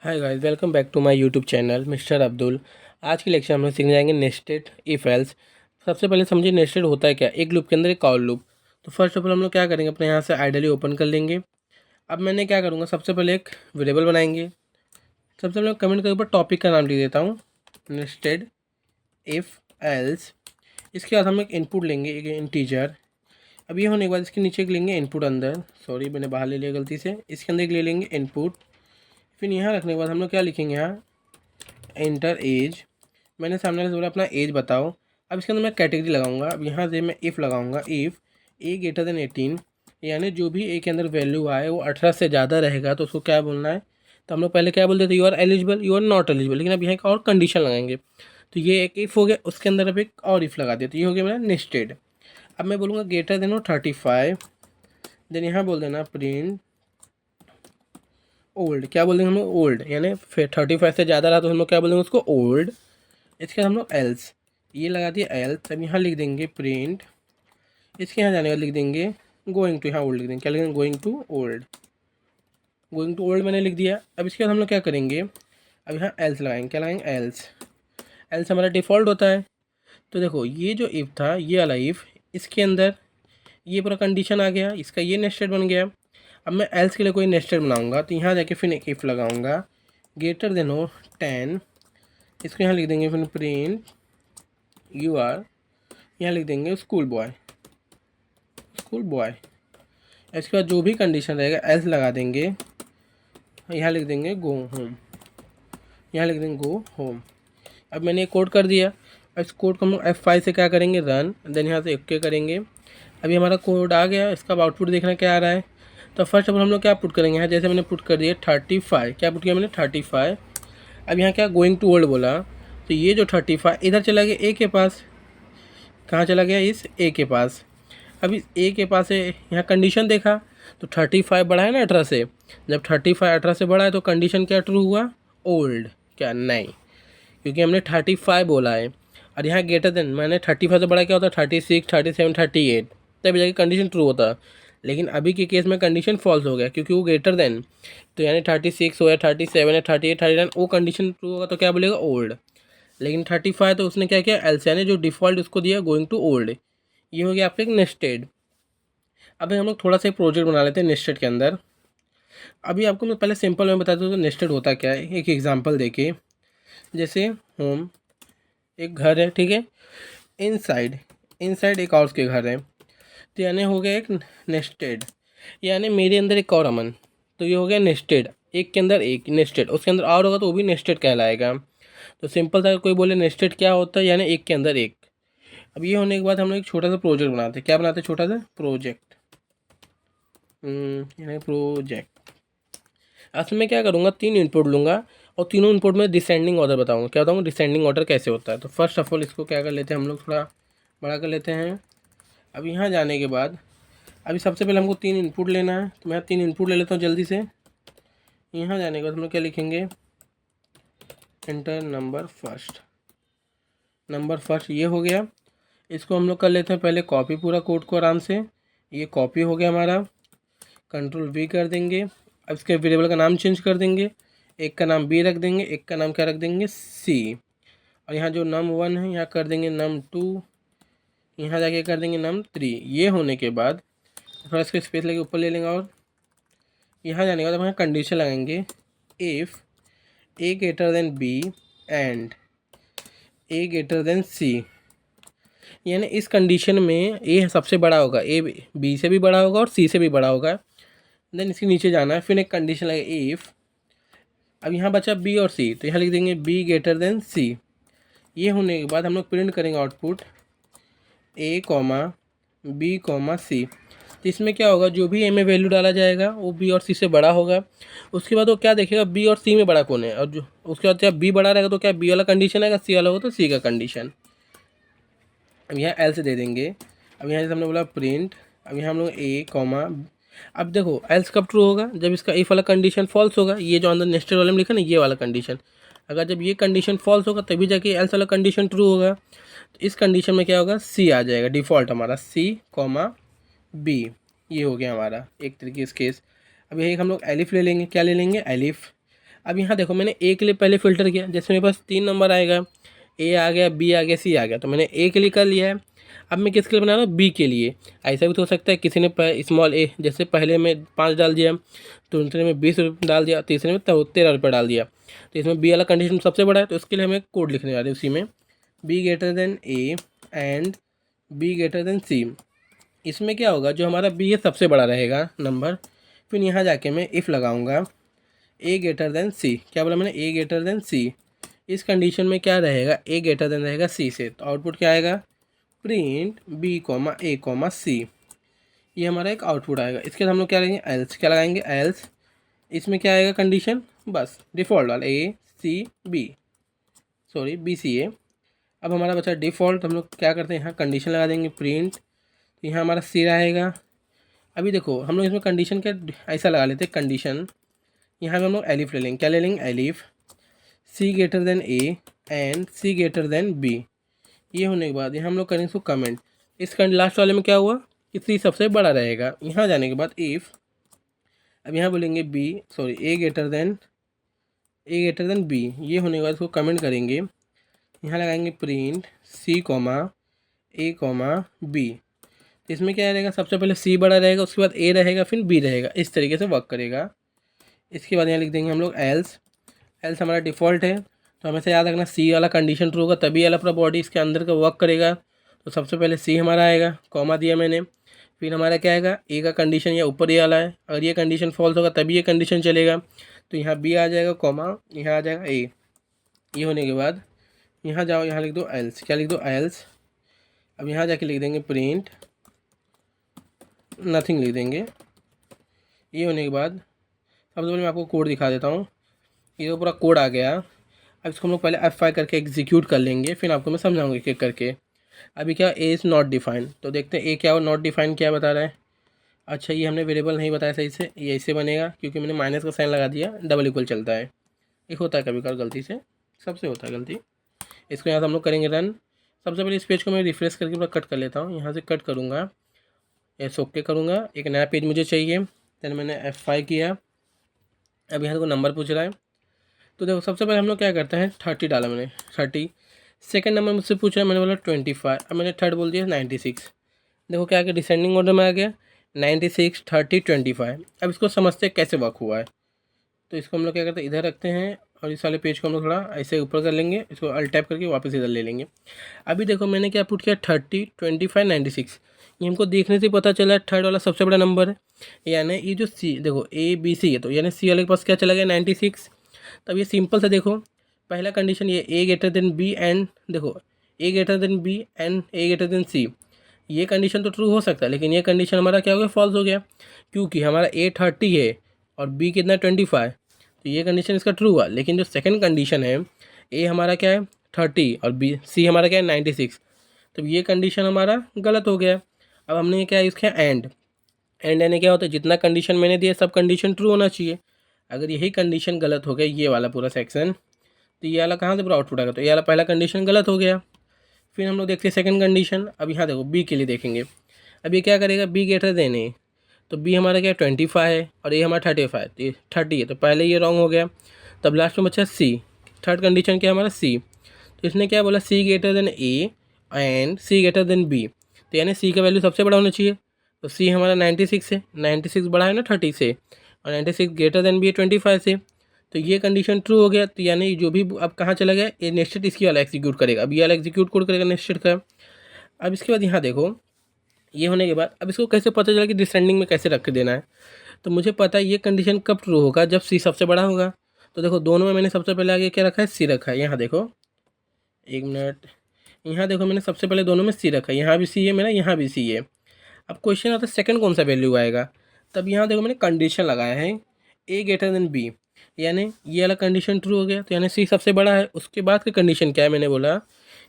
Hi guys, welcome back to my YouTube channel mister Abdul. आज की lecture हम लोग सीखने जाएंगे नेस्टेड इफ एल्स। सबसे पहले समझिए नेस्टेड होता है क्या। एक लूप के अंदर एक और लूप। तो फर्स्ट ऑफ ऑल हम लोग क्या करेंगे, अपने यहाँ से आइडियली ओपन कर लेंगे। अब मैंने क्या करूँगा, सबसे पहले एक वेरिएबल बनाएंगे। सबसे पहले कमेंट के ऊपर टॉपिक का नाम लिख देता हूँ, नेस्टेड इफ एल्स। इसके बाद हम लोग इनपुट लेंगे, एक इंटीजर। अब ये होने के बाद इसके नीचे लेंगे इनपुट अंदर, सॉरी मैंने बाहर ले लिया गलती से। इसके अंदर ले लेंगे इनपुट। फिर यहाँ रखने के बाद हम लोग क्या लिखेंगे, यहाँ एंटर एज। मैंने सामने से बोला अपना एज बताओ। अब इसके अंदर मैं कैटेगरी लगाऊंगा। अब यहाँ से मैं इफ़ लगाऊंगा, इफ़ ए ग्रेटर देन 18, यानी जो भी ए के अंदर वैल्यू आए वो 18 से ज़्यादा रहेगा तो उसको क्या बोलना है। तो हम लोग पहले क्या बोलते थे, you are eligible, you are not eligible. लेकिन अब यहाँ एक और कंडीशन लगाएंगे। तो ये एक इफ़ हो गया, उसके अंदर अब एक और इफ़ लगा दिया, तो ये हो गया मेरा नेस्टेड। अब मैं बोलूँगा ग्रेटर देन हो 35, देन यहाँ बोल देना प्रिंट ओल्ड। क्या बोल देंगे हम लोग, ओल्ड। यानी फिर 35 से ज़्यादा रहा तो हम लोग क्या बोल देंगे उसको, ओल्ड। इसके बाद हम लोग एल्स, ये लगा दिया एल्स। अब यहाँ लिख देंगे प्रिंट, इसके यहाँ जाने का लिख देंगे गोइंग टू, यहाँ ओल्ड लिख देंगे। क्या लिख देंगे, going to old. Going to old मैंने लिख दिया। अब इसके बाद हम लोग क्या करेंगे, अब यहाँ एल्स लगाएंगे। क्या लगाएंगे, एल्स। एल्स हमारा डिफ़ॉल्ट होता है। तो देखो ये जो इफ़ था, ये वाला इफ़, इसके अंदर ये पूरा कंडीशन आ गया, इसका ये नेस्टेड बन गया। अब मैं एल्स के लिए कोई नेस्टेड बनाऊंगा, तो यहाँ जाके फिर एक इफ़ लगाऊंगा, ग्रेटर देन हो 10। इसको यहाँ लिख देंगे फिर प्रिंट यू आर, यहाँ लिख देंगे स्कूल बॉय, स्कूल बॉय। इसके बाद जो भी कंडीशन रहेगा एल्स लगा देंगे, यहाँ लिख देंगे गो होम, यहाँ लिख देंगे गो होम। अब मैंने कोड कर दिया। इस कोड को हम लोग F5 से क्या करेंगे, रन। देन यहाँ से ओके करेंगे। अभी हमारा कोड आ गया, इसका आउटपुट देखना क्या आ रहा है। तो फर्स्ट ऑफ ऑल हम लोग क्या पुट करेंगे, यहाँ जैसे मैंने पुट कर दिया 35। क्या पुट किया मैंने, 35। अब यहाँ क्या गोइंग टू ओल्ड बोला, तो ये जो 35 इधर चला गया ए के पास। कहाँ चला गया, इस ए के पास। अब इस ए के पास है, यहाँ कंडीशन देखा तो 35 बड़ा है ना 18 से। जब 35 18 से बड़ा है तो कंडीशन क्या ट्रू हुआ, ओल्ड। क्या, नहीं, क्योंकि हमने 35 बोला है। और यहाँ ग्रेटर देन, मैंने 35 से बड़ा क्या होता है, 36, 37, 38, तब जाके कंडीशन ट्रू होता है। लेकिन अभी के केस में कंडीशन फॉल्स हो गया क्योंकि वो ग्रेटर देन, तो यानी 36 हो या 37 या 38, 39, वो कंडीशन ट्रू होगा तो क्या बोलेगा, ओल्ड। लेकिन 35 तो उसने क्या किया, एल्स यानी जो डिफ़ॉल्ट उसको दिया गोइंग टू ओल्ड। ये हो गया आपका एक नेस्टेड। अभी हम लोग थोड़ा सा प्रोजेक्ट बना लेते हैं नेस्टेड के अंदर। अभी आपको मैं पहले सिंपल में बता दूँ तो नेस्टेड होता क्या है, एक एग्जांपल देके। जैसे होम, एक घर है, ठीक है। इनसाइड, इनसाइड एक और उसके घर है, तो यानी हो गया एक नेस्टेड। यानी मेरे अंदर एक और अमन, तो ये हो गया नेस्टेड। एक के अंदर एक नेस्टेड, उसके अंदर और होगा तो वो भी नेस्टेड कहलाएगा। तो सिंपल था, कोई बोले नेस्टेड क्या होता है, यानी एक के अंदर एक। अब ये होने के बाद हम लोग एक छोटा सा प्रोजेक्ट बनाते हैं। क्या बनाते हैं, छोटा सा प्रोजेक्ट, यानी प्रोजेक्ट। असल में क्या करूँगा, 3 इनपुट लूँगा और तीनों इनपुट में डिसेंडिंग ऑर्डर बताऊँगा। क्या बताऊँगा, डिसेंडिंग ऑर्डर कैसे होता है। तो फर्स्ट ऑफ ऑल इसको क्या कर लेते हैं हम लोग, थोड़ा बड़ा कर लेते हैं। अब यहाँ जाने के बाद अभी सबसे पहले हमको 3 इनपुट लेना है, तो मैं 3 इनपुट ले लेता हूँ जल्दी से। यहाँ जाने के बाद हम लोग क्या लिखेंगे, enter number first, number first. ये हो गया। इसको हम लोग कर लेते हैं पहले कॉपी, पूरा कोड को आराम से। ये कॉपी हो गया हमारा, कंट्रोल V कर देंगे। अब इसके वेरिएबल का नाम चेंज कर देंगे, एक का नाम B रख देंगे, एक का नाम क्या रख देंगे, C। और यहाँ जो num1 है यहाँ कर देंगे num2, यहाँ जाके कर देंगे num3। ये होने के बाद थोड़ा इसको स्पेस लेके ऊपर ले लेंगे और यहाँ जाने के बाद हम कंडीशन लगाएंगे, if A greater than B and A greater than C। यानी इस कंडीशन में ए सबसे बड़ा होगा, ए बी से भी बड़ा होगा और सी से भी बड़ा होगा। देन इसके नीचे जाना है, फिर एक कंडीशन लगे इफ़। अब यहाँ बचा बी और सी, तो यहाँ लिख देंगे बी ग्रेटर देन सी। ये होने के बाद हम लोग प्रिंट करेंगे आउटपुट ए कॉमा बी कॉमा सी। तो इसमें क्या होगा, जो भी ए में वैल्यू डाला जाएगा वो बी और सी से बड़ा होगा। उसके बाद वो क्या देखेगा, बी और सी में बड़ा कौन है, और जो उसके बाद जब बी बड़ा रहेगा तो क्या बी वाला कंडीशन आएगा, सी वाला होगा तो सी का कंडीशन। अब यहाँ एल से दे देंगे। अब यहाँ जैसे हमने बोला प्रिंट, अब यहाँ हम लोग ए कॉमा। अब देखो एल्स कब ट्रू होगा, जब इसका इफ वाला कंडीशन फॉल्स होगा। ये जो अंदर नेस्टेड वाले में लिखा ना, ये वाला कंडीशन, अगर जब ये कंडीशन फॉल्स होगा तभी जाके एल्स वाला कंडीशन ट्रू होगा। तो इस कंडीशन में क्या होगा, सी आ जाएगा डिफ़ॉल्ट हमारा, सी कॉमा बी। ये हो गया हमारा एक तरीके से केस। अब यही हम लोग एलिफ ले लेंगे। क्या ले लेंगे, एलिफ। अब यहाँ देखो मैंने ए के लिए पहले फ़िल्टर किया, जैसे मेरे पास 3 नंबर आएगा, ए आ गया, बी आ गया, सी आ गया, तो मैंने ए के लिए कर लिया है। अब मैं किसके लिए बना रहा हूँ, बी के लिए। ऐसा भी तो हो सकता है किसी ने स्मॉल ए, जैसे पहले में 5 डाल दिया, दूसरे में 20 रुपये डाल दिया, तीसरे में 13 रुपये डाल दिया, तो इसमें बी वाला कंडीशन सबसे बड़ा है, तो इसके लिए हमें कोड लिखने वाले उसी में, B greater than A and B greater than C. इसमें क्या होगा, जो हमारा बी है सबसे बड़ा रहेगा नंबर, फिर यहाँ जाके मैं इफ़ लगाऊंगा ए ग्रेटर देन सी। क्या बोला मैंने, ए ग्रेटर देन सी। इस कंडीशन में क्या रहेगा, ए ग्रेटर देन रहेगा सी से, तो आउटपुट क्या आएगा, प्रिंट बी कॉमा ए कॉमा सी। ये हमारा एक आउटपुट आएगा। इसके बाद हम लोग क्या करेंगे, एल्स। क्या लगाएंगे, एल्स। इसमें क्या आएगा कंडीशन, बस डिफ़ॉल्ट वाला A C B, sorry B C A. अब हमारा बचा डिफ़ॉल्ट, हम लोग क्या करते हैं, यहाँ कंडीशन लगा देंगे प्रिंट, तो यहाँ हमारा सी रहेगा। अभी देखो हम लोग इसमें कंडीशन का ऐसा लगा लेते हैं, कंडीशन यहाँ पे हम लोग एलिफ ले लेंगे। क्या ले लेंगे, elif. C greater than A and C greater than B. ये होने के बाद यहाँ हम लोग करेंगे इसको कमेंट। इस लास्ट वाले में क्या हुआ कि सी सबसे बड़ा रहेगा। यहाँ जाने के बाद इफ़, अब यहाँ बोलेंगे बी, सॉरी ए ग्रेटर देन बी। ये होने के बाद इसको कमेंट करेंगे, यहाँ लगाएंगे प्रिंट सी कॉमा ए कॉमा बी। तो इसमें क्या रहेगा, सबसे पहले सी बड़ा रहेगा, उसके बाद ए रहेगा, फिर बी रहेगा, इस तरीके से वर्क करेगा। इसके बाद यहाँ लिख देंगे हम लोग एल्स। एल्स हमारा डिफ़ॉल्ट है, तो हमेशा याद रखना सी वाला कंडीशन ट्रू होगा तभी वाला पूरा बॉडी इसके अंदर का वर्क करेगा। तो सबसे पहले सी हमारा आएगा, कॉमा दिया मैंने, फिर हमारा क्या आएगा, ए का कंडीशन या ऊपर ये वाला है, अगर ये कंडीशन फॉल्स होगा तभी ये कंडीशन चलेगा, तो यहाँ बी आ जाएगा, कॉमा यहाँ आ जाएगा ए। ये होने के बाद यहाँ जाओ, यहाँ लिख दो एल्स। क्या लिख दो, एल्स। अब यहाँ जाके लिख देंगे प्रिंट नथिंग लिख देंगे। ये होने के बाद सबसे पहले मैं आपको कोड दिखा देता हूँ। ये तो पूरा कोड आ गया। अब इसको हम लोग पहले F5 करके एग्जीक्यूट कर लेंगे, फिर आपको मैं समझाऊंगा एक एक करके। अभी क्या, ए इज़ नॉट डिफाइंड, तो देखते हैं ए क्या हो, नॉट डिफाइंड क्या बता रहा है। अच्छा, ये हमने वेरिएबल नहीं बताया सही से, ये ऐसे बनेगा क्योंकि मैंने माइनस का साइन लगा दिया, डबल इक्वल चलता है। एक होता है कभी कभार गलती से, सबसे होता है गलती। इसको यहाँ से हम लोग करेंगे रन। सबसे पहले इस पेज को मैं रिफ्रेश करके पूरा कट कर लेता हूँ, यहाँ से कट करूँगा, ऐसे ओके करूँगा, एक नया पेज मुझे चाहिए। देन मैंने F5 किया। अब यहाँ को नंबर पूछ रहा है, तो देखो सबसे पहले हम लोग क्या करते हैं, 30 डाला मैंने, 30। सेकंड नंबर मुझसे पूछ रहा है, मैंने बोला 25। अब मैंने थर्ड बोल दिया 96। देखो क्या कि डिसेंडिंग ऑर्डर में आ गया, 96, 30, 25। अब इसको समझते हैं कैसे वर्क हुआ है। तो इसको हम लोग क्या करते हैं, इधर रखते हैं, और इस वाले पेज को हम लोग थोड़ा ऐसे ऊपर कर लेंगे, इसको अल्ट टैप करके वापस इधर ले लेंगे। अभी देखो मैंने क्या पुट किया, 30, 25, 96। ये हमको देखने से पता चला है थर्ड वाला सबसे बड़ा नंबर है, यानी ये जो सी, देखो ए बी सी है, तो यानी सी वाले के पास क्या चला गया, 96। तब ये सिंपल सा देखो, पहला कंडीशन ये A greater than B and, देखो A greater than B and A greater than C, ये कंडीशन तो ट्रू हो सकता है, लेकिन ये कंडीशन हमारा क्या हो गया, फॉल्स हो गया, क्योंकि हमारा ए 30 है और बी कितना 25। तो ये कंडीशन इसका ट्रू हुआ। लेकिन जो सेकंड कंडीशन है, ए हमारा क्या है 30 और बी सी हमारा क्या है 96, तो ये कंडीशन हमारा गलत हो गया। अब हमने क्या यूज़ किया, एंड यानी क्या होता है, जितना कंडीशन मैंने दिया सब कंडीशन ट्रू होना चाहिए। अगर यही कंडीशन गलत हो गया, ये वाला पूरा सेक्शन, तो ये वाला कहाँ से पूरा आउटपुट आएगा, तो ये वाला पहला कंडीशन गलत हो गया। फिर हम लोग देखते हैं सेकंड कंडीशन। अब यहाँ देखो बी के लिए देखेंगे, अब ये क्या करेगा, बी ग्रेटर देन ए, तो बी हमारा क्या 25 है और ए हमारा 35, तो ये 30 है, तो पहले ये रॉन्ग हो गया। तब लास्ट में बचा सी, थर्ड कंडीशन क्या हमारा सी, तो इसने क्या बोला, C greater than A and C greater than B, तो यानी सी का वैल्यू सबसे बड़ा होना चाहिए। तो सी हमारा 96 है, 96 बड़ा है ना 30 से, और 96 ग्रेटर देन बी है 25 से, तो ये कंडीशन ट्रू हो गया। तो यानी जो भी अब कहाँ चला गया, ये नेक्स्ट इसकी वाला एग्जीक्यूट करेगा, अब ये वाला एग्जीक्यूट कोड करेगा नेक्स्ट का। अब इसके बाद यहाँ देखो, ये होने के बाद अब इसको कैसे पता चला कि डिसेंडिंग में कैसे रख देना है, तो मुझे पता है ये कंडीशन कब ट्रू होगा, जब सी सबसे बड़ा होगा। तो देखो दोनों में मैंने सबसे पहले आगे क्या रखा है, सी रखा है। यहाँ देखो, एक मिनट, यहाँ देखो मैंने सबसे पहले दोनों में सी रखा है, यहाँ भी सी है मेरा, यहाँ भी सी है। अब क्वेश्चन आता है सेकंड कौन सा वैल्यू आएगा, तब यहाँ देखो मैंने कंडीशन लगाया है ए ग्रेटर देन बी, यानी ये वाला कंडीशन ट्रू हो गया, तो यानी सी सबसे बड़ा है। उसके बाद का कंडीशन क्या है, मैंने बोला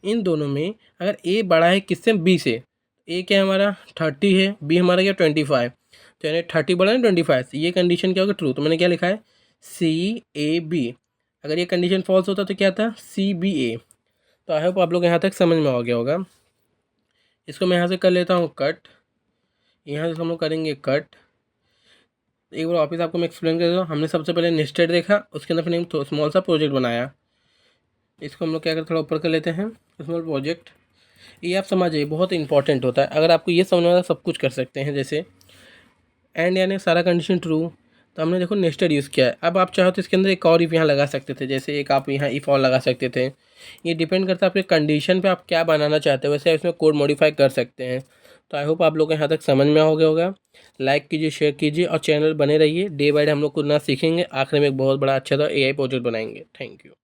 इन दोनों में अगर ए बड़ा है किससे, बी से, ए क्या हमारा 30 है, बी हमारा क्या 25, तो यानी 30 बड़ा है 25 से, ये कंडीशन क्या होगा, ट्रू। तो मैंने क्या लिखा है, सी ए बी। अगर ये कंडीशन फॉल्स होता तो क्या था, सी बी ए। तो आई होप आप लोग यहाँ तक समझ में आ गया होगा। इसको मैं यहाँ से कर लेता हूँ कट, यहाँ से हम लोग करेंगे कट। एक बार वापस आपको मैं एक्सप्लेन कर देता हूँ। हमने सबसे पहले नेस्टेड देखा, उसके अंदर फिर एक स्मॉल सा प्रोजेक्ट बनाया। इसको हम लोग क्या करते, थोड़ा ऊपर कर लेते हैं, स्मॉल प्रोजेक्ट। ये आप समझिए बहुत इंपॉर्टेंट होता है। अगर आपको ये समझ में आता है सब कुछ कर सकते हैं। जैसे एंड यानी सारा कंडीशन ट्रू, तो हमने देखो नेस्टेड यूज़ किया है। अब आप चाहो तो इसके अंदर एक और इफ यहाँ लगा सकते थे, जैसे एक आप यहाँ इफ और लगा सकते थे। ये डिपेंड करता है आपके कंडीशन पे, आप क्या बनाना चाहते हो, वैसे आप इसमें कोड मॉडिफाई कर सकते हैं। तो आई होप आप लोग को यहाँ तक समझ में आ गया होगा। लाइक कीजिए, शेयर कीजिए और चैनल बने रहिए। डे बाय डे हम लोग कुछ ना सीखेंगे, आखिर में एक बहुत बड़ा अच्छा सा AI प्रोजेक्ट बनाएंगे। Thank you.